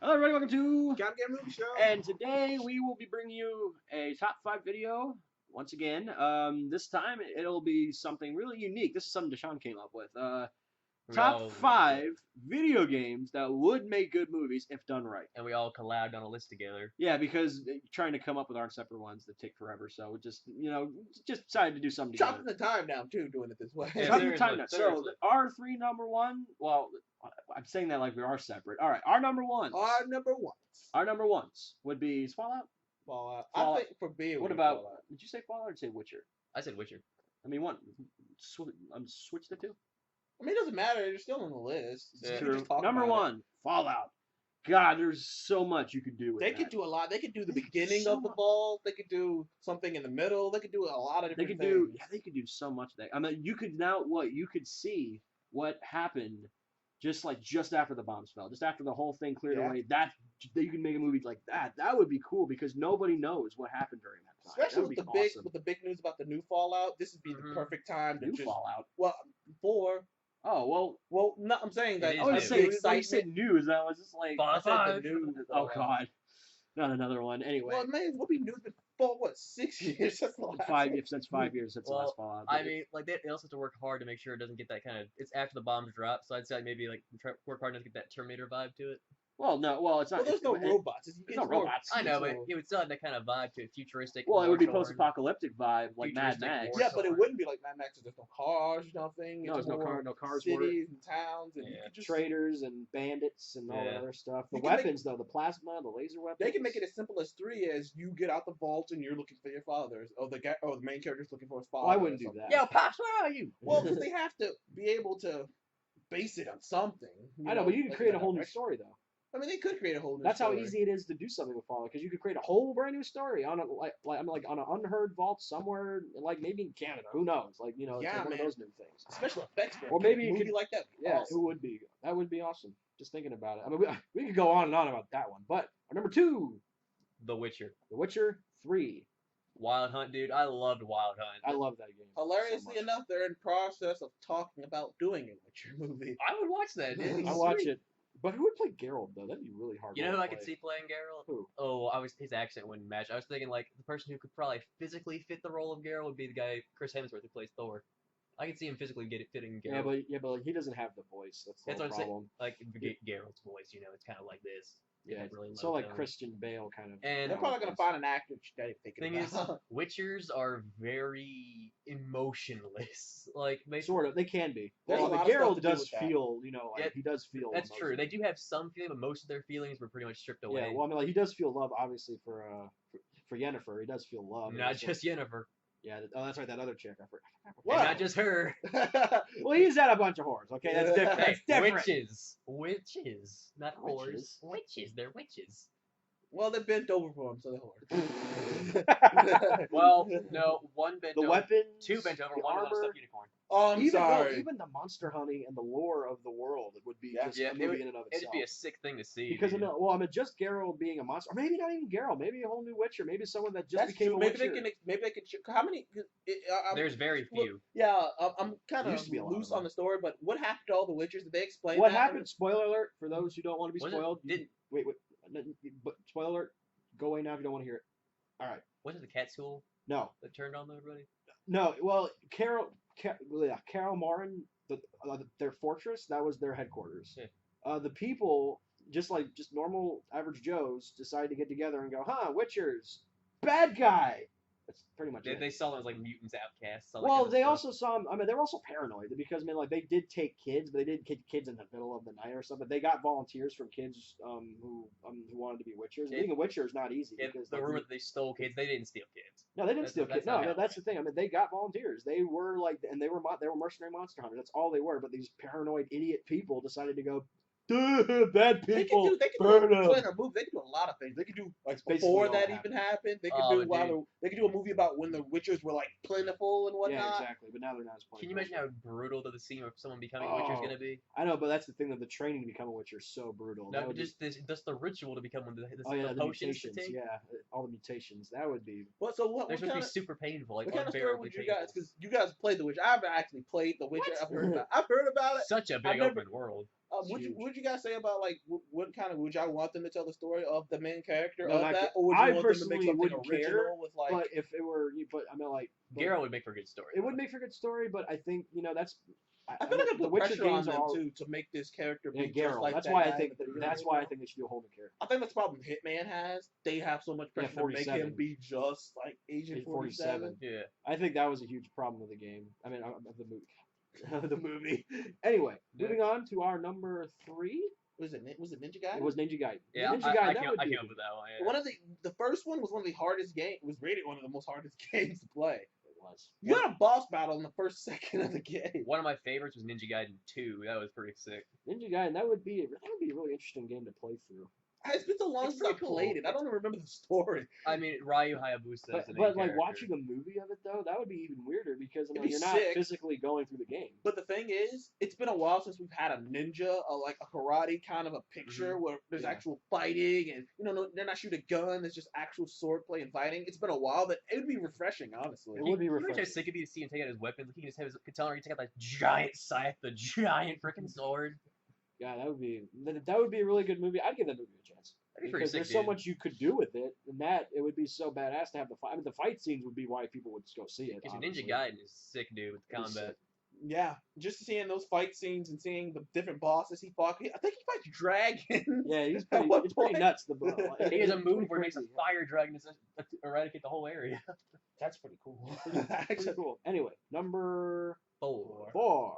Hello everybody, welcome to Gotta Get Movie Show. and today we will be bringing you a top 5 video once again. This time it'll be something really unique. This is something Deshaun came up with. Top 5 video games that would make good movies if done right. And we all collabed on a list together. Yeah, because trying to come up with our separate ones that take forever, so we just decided to do something together. Chopping the time down too, doing it this way. Yeah, Chopping the time down. So our three number one. Well, I'm saying that like we are separate. All right, our number ones. Our number ones. Our number ones would be Fallout. Fallout. Fallout. I think for me. What about? Fallout. Did you say Fallout or did you say Witcher? I said Witcher. I mean, one. Switch the two. I mean, it doesn't matter. You're still on the list. It's true. Number one, Fallout. God, there's so much you could do with They that. could do a lot. They could do the beginning of the vault. They could do something in the middle. They could do a lot of different things. They could do so much. I mean, you could you could see what happened just after the bombs fell, just after the whole thing cleared away. That you can make a movie like that. That would be cool because nobody knows what happened during that time. Especially with the big news about the new Fallout. This would be the perfect time to just Fallout. Well, before. Oh well. No, I'm saying that. I was saying you said news. I was just like, I said the news. Oh God, not another one. Anyway. Well, man, what be news before what 6 years? That's the last 5 years since 5 years since the last Fallout. I mean, like they also have to work hard to make sure it doesn't get that kind of. It's after the bombs drop, so I'd say maybe like work hard to get that Terminator vibe to it. Well, no, well, it's not. Well, there's no robots. There's no robots. I know, but it would still have that kind of vibe to it, futuristic. Well, it would be post-apocalyptic vibe, like Mad Max. Yeah, but it wouldn't be like Mad Max. There's no cars, nothing. No, there's no cars. Cities and towns and just traders and bandits and all that other stuff. The weapons, though, the plasma, the laser weapons. They can make it as simple as 3 as you get out the vault and you're looking for your fathers, or the main character's looking for his father. Well, I wouldn't do that. Yo, Pops, where are you? Well, because they have to be able to base it on something. I know, but you can create a whole new story, though. I mean, they could create a whole new That's story. how easy it is to do something with Fallout, because you could create a whole brand new story on on an unheard vault somewhere, like maybe in Canada. Who knows? Like it's like one of those new things. Special effects, or maybe you could like that. Yeah, awesome. It would be. That would be awesome. Just thinking about it. I mean, we could go on and on about that one, but our number 2, The Witcher. The Witcher 3. Wild Hunt, dude. I loved Wild Hunt. I love that game. Hilariously enough, they're in process of talking about doing a Witcher movie. I would watch that, dude. I watch it. But who would play Geralt, though? That'd be really hard. You know who I could see playing Geralt? Who? Oh, his accent wouldn't match. I was thinking, like, the person who could probably physically fit the role of Geralt would be the guy, Chris Hemsworth, who plays Thor. I could see him physically fitting Geralt. Yeah, but he doesn't have the voice. That's the problem. Like, Geralt's voice, it's kind of like this. Yeah, really so like Christian Bale kind of. And they're probably gonna find an actor that thing is, Witchers are very emotionless. Like sort of, they can be. Well, Geralt does feel, he does feel. That's true. They do have some feeling, but most of their feelings were pretty much stripped away. Yeah, well, I mean, like he does feel love, obviously for Yennefer. He does feel love. Not just Yennefer. Yeah, that's right. That other chick. I forgot. And not just her. Well, he's had a bunch of whores. Okay, that's different. That's different. Witches, not whores. Witches. They're witches. Well, they're bent over for him, so they're whores. Well, no, one bent over. The weapons, 2 bent over, one was a stuffed unicorn. Oh, I'm sorry. Even the monster hunting and the lore of the world would be just a movie in and of itself. It'd be a sick thing to see. Because just Geralt being a monster, or maybe not even Geralt, maybe a whole new Witcher, maybe someone that just became a Witcher. Maybe they could. How many? There's very few. Yeah, I'm kind of loose on the story, but what happened to all the Witchers? Did they explain what happened? Spoiler alert for those who don't want to be spoiled. Wait, but spoiler alert. Go away now if you don't want to hear it. All right. Was it the cat school? No. That turned on everybody? No. Well, Carol Marin, their fortress, that was their headquarters. Yeah. The people, just normal average Joes, decided to get together and go, Witchers, bad guy. That's pretty much it. They saw them as like mutants, outcasts. Well, they also saw them. I mean, they were also paranoid because they did take kids, but they didn't take kids in the middle of the night or something. They got volunteers from kids who wanted to be Witchers. Being a Witcher is not easy. Because the rumor that they stole kids, they didn't steal kids. No, they didn't steal kids. No, that's the thing. I mean, they got volunteers. They were and they were mercenary monster hunters. That's all they were. But these paranoid idiot people decided to go. Bad people. They can do a lot of things. They could do before that even happened. They could they could do a movie about when the Witchers were like plentiful and whatnot. Yeah, exactly. But now they're not as plentiful. Can you imagine how brutal the scene of someone becoming a Witcher is going to be? I know, but that's the thing that the training to become a Witcher is so brutal. No, but just the ritual to become one. The potions to take. Yeah, all the mutations. That would be. Well, so what? They're supposed to be super painful. Like what kind of story would you guys? Because you guys played The Witcher. I've actually played The Witcher. I've heard about it. Such a big open world. Would you guys say about like what kind of would y'all want them to tell the story of the main character No, of that, or would you I want them to make personally something wouldn't care, original with like? but if it were, but I mean, like, Geralt would make for a good story. It would make for a good story, but I think that's. I feel like I the put Witcher pressure games on them are too to make this character be Geralt. just like that's that why guy I think in the video that's game. why I think they should do a whole new character. I think that's the problem Hitman has. They have so much pressure to make him be just like Agent 47. Yeah. I think that was a huge problem with the game. I mean, of the movie. The movie. Anyway, moving on to our number 3. Was it Ninja Gaiden? It was Ninja Gaiden. Yeah, Ninja I Gaiden. came up with that one. Yeah. One of the first one was one of the hardest games. Was rated one of the most hardest games to play. It was. You had a boss battle in the first second of the game. One of my favorites was Ninja Gaiden 2. That was pretty sick. Ninja Gaiden. That would be a really interesting game to play through. It's been so long since I played it. I don't even remember the story. I mean, Ryu Hayabusa is the main but like character. watching a movie of it though, that would be even weirder because you're not sick. physically going through the game. But the thing is, it's been a while since we've had a ninja, like a karate kind of a picture where there's actual fighting and they're not shooting a gun. There's just actual swordplay and fighting. It's been a while. That it would be refreshing, honestly. It would be You refreshing. know how sick it'd be to see him take out his weapons. He can just have his katana. He take out that giant scythe, the giant freaking sword. Yeah, that would be a really good movie. I'd give that movie a chance. Because there's so much you could do with it, and that it would be so badass to have the fight. I mean, the fight scenes would be why people would go see it. Because Ninja Gaiden is sick, dude, with the combat. Yeah, just seeing those fight scenes and seeing the different bosses he fought. I think he fights dragon. Yeah, it's pretty nuts. He has a move where he makes a fire dragon to eradicate the whole area. That's pretty cool. Pretty cool. Anyway, number 4.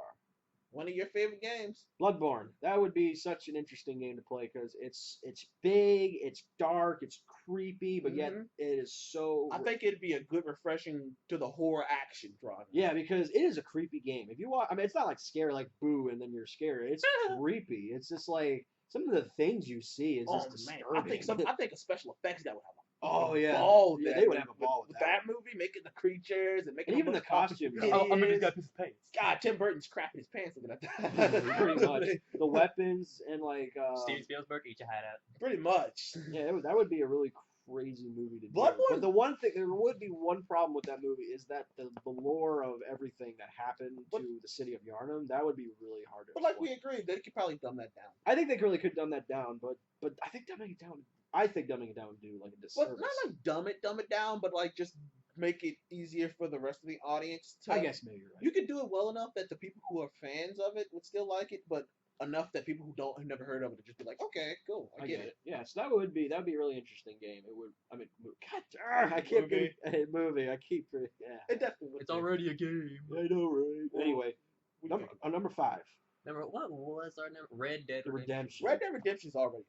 One of your favorite games. Bloodborne. That would be such an interesting game to play because it's big, it's dark, it's creepy, but yet it is so. I think it'd be a good refreshing to the horror action genre. Yeah, because it is a creepy game. If you want, I mean, it's not like scary, like boo, and then you're scared. It's creepy. It's just like some of the things you see is just disturbing. I think of special effects that would have. Oh yeah, ball they would have a ball with that movie, making the creatures and making even the costumes. I'm gonna got his pants. God, Tim Burton's crapping his pants looking at that. Pretty much. The weapons and like Steven Spielberg, eat your hat out. Pretty much. Yeah, that would be a really crazy movie to do. Bloodborne. But the one thing, there would be one problem with that movie is that the lore of everything that happened to the city of Yharnam, that would be really hard to. But like we agreed, they could probably dumb that down. I think they really could dumb that down, but I think dumbing it down. I think dumbing it down would do like a disservice. Well, not like dumb it down, but like just make it easier for the rest of the audience to. I guess maybe you're right. You could do it well enough that the people who are fans of it would still like it, but enough that people who have never heard of it would just be like, okay, cool, I get it. Yeah, so that would be a really interesting game. It would. I mean, God, I can't get a movie. I keep yeah. It definitely. It's already a game. I know, right? Anyway, number 5. What was our number? Red Dead Redemption. Red Dead Redemption's already.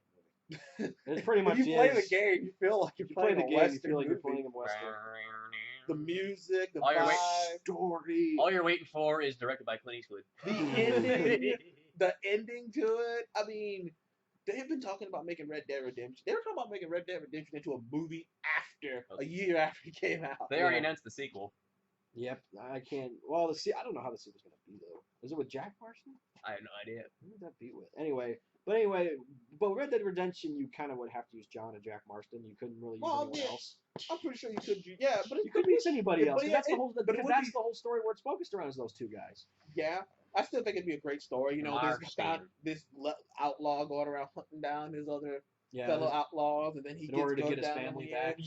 It's pretty much. If you play the game, you feel like you're playing a Western. You feel like you're playing a Western. The music, the story. All you're waiting for is directed by Clint Eastwood. The ending to it. I mean, they've been talking about making Red Dead Redemption. They were talking about making Red Dead Redemption into a movie a year after it came out. They already announced the sequel. Yep, I can't. Well, I don't know how the sequel's gonna be though. Is it with Jack Marston? I have no idea. Who would that be with? Anyway, but Red Dead Redemption, you kind of would have to use John and Jack Marston. You couldn't really use anyone else. I'm pretty sure you could. Yeah, but you could use anybody else. Yeah, that's the whole story where it's focused around is those two guys. Yeah, I still think it'd be a great story. You know, this outlaw going around hunting down his other fellow outlaws, and then he gets gunned down his family back.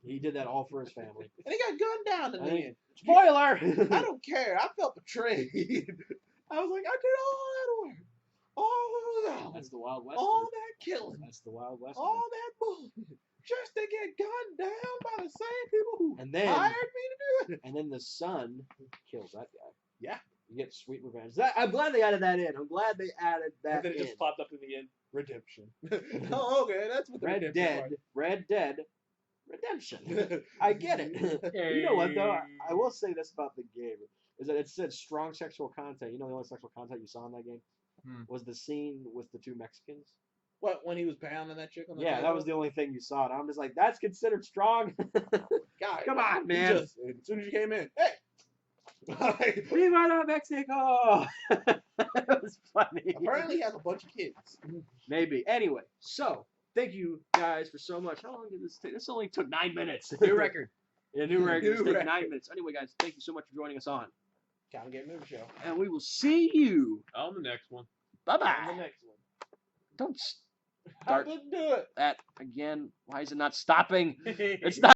He did that all for his family. And he got gunned down in the end. Spoiler! I don't care. I felt betrayed. I was like, I did all that work. All that. That's the Wild West. All that killing. That's the Wild West. All that bullshit. Just to get gunned down by the same people who hired me to do it. And then the son kills that guy. Yeah. You get sweet revenge. I'm glad they added that in. I'm glad they added that and then in. It just popped up in the end. Redemption. Oh, okay. That's what the Red Dead Redemption. I get it. You know what, though? I will say this about the game. Is that it said strong sexual content. You know the only sexual content you saw in that game? Was the scene with the two Mexicans. What, when he was pounding that chick on the table? That was the only thing you saw. And I'm just like, that's considered strong? God, come on, man. As soon as you came in, hey! Viva Mexico! That was funny. Apparently he has a bunch of kids. Maybe. Anyway, so, thank you guys for so much. How long did this take? This only took 9 minutes. New record. Yeah, new record. This took 9 minutes. Anyway, guys, thank you so much for joining us on Counting Game Movie Show. And we will see you on the next one. Bye bye. On the next one. Don't I start didn't do it. that again. Why is it not stopping? It's not.